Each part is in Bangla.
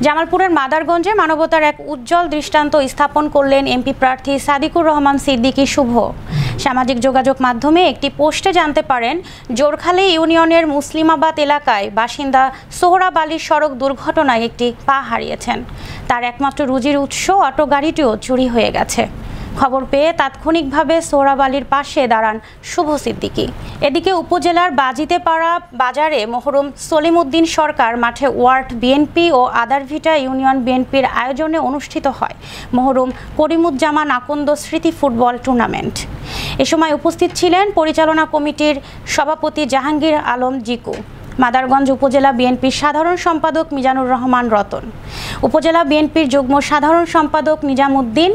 জামালপুরের মাদারগঞ্জে মানবতার এক উজ্জ্বল দৃষ্টান্ত স্থাপন করলেন এমপি প্রার্থী সাদিকুর রহমান সিদ্দিকী শুভ। সামাজিক যোগাযোগ মাধ্যমে একটি পোস্টে জানতে পারেন, জোরখালী ইউনিয়নের মুসলিমাবাদ এলাকায় বাসিন্দা সোহরাব আলী সড়ক দুর্ঘটনায় একটি পা হারিয়েছেন। তার একমাত্র রুজির উৎস অটো গাড়িটিও চুরি হয়ে গেছে। খবর পেয়ে তাৎক্ষণিকভাবে সোহরাব আলীর পাশে দাঁড়ান শুভ সিদ্দিকী। এদিকে উপজেলার বাজিতেপাড়া বাজারে মহরম সলিমউদ্দিন সরকার মাঠে ওয়ার্ড বিএনপি ও আদারভিটা ইউনিয়ন বিএনপির আয়োজনে অনুষ্ঠিত হয় মহরম করিমুজ্জামান আকন্দ স্মৃতি ফুটবল টুর্নামেন্ট। এ সময় উপস্থিত ছিলেন পরিচালনা কমিটির সভাপতি জাহাঙ্গীর আলম জিকু, মাদারগঞ্জ উপজেলা বিএনপির সাধারণ সম্পাদক মিজানুর রহমান রতন, উপজেলা বিএনপির যুগ্ম সাধারণ সম্পাদক নিজামউদ্দিন,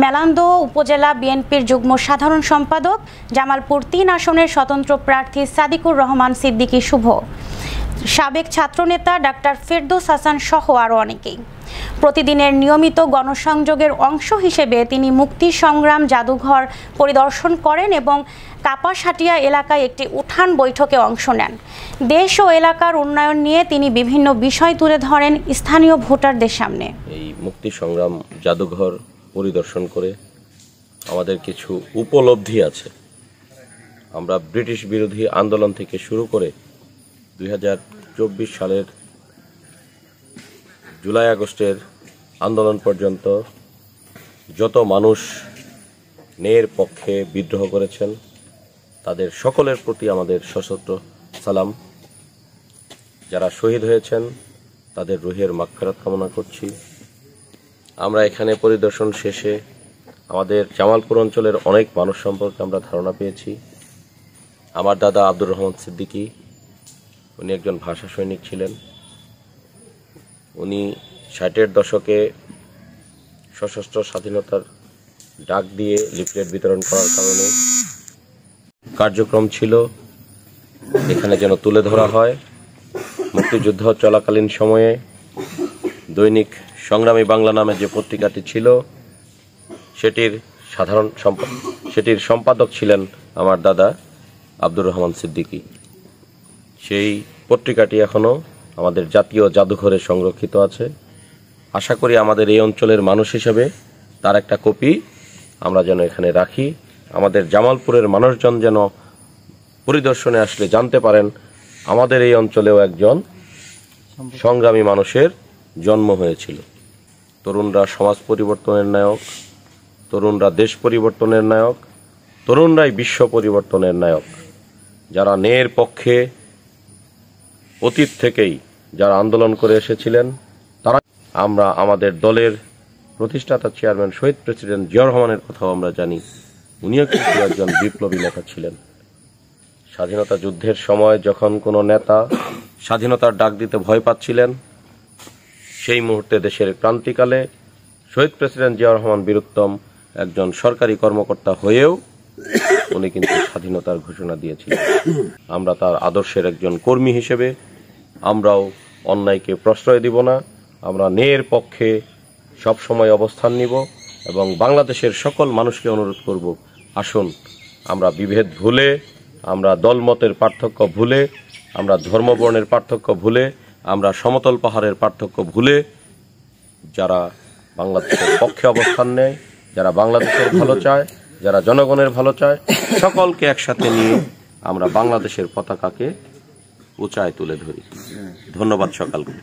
মেলান্দহ উপজেলা বিএনপির যুগ্ম সাধারণ সম্পাদক, জামালপুর ৩ আসনের স্বতন্ত্র প্রার্থী সাদিকুর রহমান সিদ্দিকী শুভ, সাবেক ছাত্রনেতা ডাক্তার ফেরদৌস হাসান সহ আরও অনেকেই। প্রতিদিনের নিয়মিত গণসংযোগের অংশ হিসেবে তিনি মুক্তি সংগ্রাম জাদুঘর পরিদর্শন করেন এবং কাপাসহাটিয়া এলাকায় একটি উঠান বৈঠকে অংশ নেন। দেশ ও এলাকার উন্নয়ন নিয়ে তিনি বিভিন্ন বিষয় তুলে ধরেন স্থানীয় ভোটারদের সামনে। এই মুক্তি সংগ্রাম জাদুঘর পরিদর্শন করে আমাদের কিছু উপলব্ধি আছে। আমরা ব্রিটিশ বিরোধী আন্দোলন থেকে শুরু করে 2024 সালের জুলাই আগস্টের আন্দোলন পর্যন্ত যত মানুষ ন্যায়ের পক্ষে বিদ্রোহ করেছেন তাদের সকলের প্রতি আমাদের সশস্ত্র সালাম। যারা শহীদ হয়েছেন তাদের রুহের মাগফিরাত কামনা করছি। আমরা এখানে পরিদর্শন শেষে আমাদের জামালপুর অঞ্চলের অনেক মানুষ সম্পর্কে আমরা ধারণা পেয়েছি। আমার দাদা আব্দুর রহমান সিদ্দিকী, উনি একজন ভাষা সৈনিক ছিলেন। উনি 60-এর দশকে সশস্ত্র স্বাধীনতার ডাক দিয়ে লিফলেট বিতরণ করার কারণে কার্যক্রম ছিল এখানে যেন তুলে ধরা হয়। মুক্তিযুদ্ধ চলাকালীন সময়ে দৈনিক সংগ্রামী বাংলা নামে যে পত্রিকাটি ছিল সেটির সম্পাদক ছিলেন আমার দাদা আব্দুর রহমান সিদ্দিকী। সেই পত্রিকাটি এখনো আমাদের জাতীয় জাদুঘরে সংরক্ষিত আছে। আশা করি আমাদের এই অঞ্চলের মানুষ হিসেবে তার একটা কপি আমরা যেন এখানে রাখি। আমাদের জামালপুরের মানুষজন যেন পরিদর্শনে আসলে জানতে পারেন আমাদের এই অঞ্চলেও একজন সংগ্রামী মানুষের জন্ম হয়েছিল। তরুণরা সমাজ পরিবর্তনের নায়ক, তরুণরা দেশ পরিবর্তনের নায়ক, তরুণরাই বিশ্ব পরিবর্তনের নায়ক। যারা ন্যায়ের পক্ষে অতীত থেকেই যারা আন্দোলন করে এসেছিলেন তারা, আমরা আমাদের দলের প্রতিষ্ঠাতা চেয়ারম্যান শহীদ প্রেসিডেন্ট জিয়াউর রহমানের কথাও আমরা জানি। উনিও কিন্তু একজন বিপ্লবী নেতা ছিলেন। স্বাধীনতা যুদ্ধের সময় যখন কোনো নেতা স্বাধীনতার ডাক দিতে ভয় পাচ্ছিলেন, সেই মুহূর্তে দেশের ক্রান্তিকালে শহীদ প্রেসিডেন্ট জিয়াউর রহমান বীরুত্তম একজন সরকারি কর্মকর্তা হয়েও উনি কিন্তু স্বাধীনতার ঘোষণা দিয়েছিলেন। আমরা তার আদর্শের একজন কর্মী হিসেবে আমরাও অন্যায়কে প্রশ্রয় দিব না। আমরা ন্যায়ের পক্ষে সব সময় অবস্থান নিব এবং বাংলাদেশের সকল মানুষকে অনুরোধ করব, আসুন আমরা বিভেদ ভুলে, আমরা দলমতের পার্থক্য ভুলে, আমরা ধর্মবর্ণের পার্থক্য ভুলে, আমরা সমতল পাহাড়ের পার্থক্য ভুলে যারা বাংলাদেশের পক্ষে অবস্থান নেয়, যারা বাংলাদেশের ভালো চায়, যারা জনগণের ভালো চায়, সকলকে একসাথে নিয়ে আমরা বাংলাদেশের পতাকাকে উঁচায় তুলে ধরি। ধন্যবাদ সকলকে।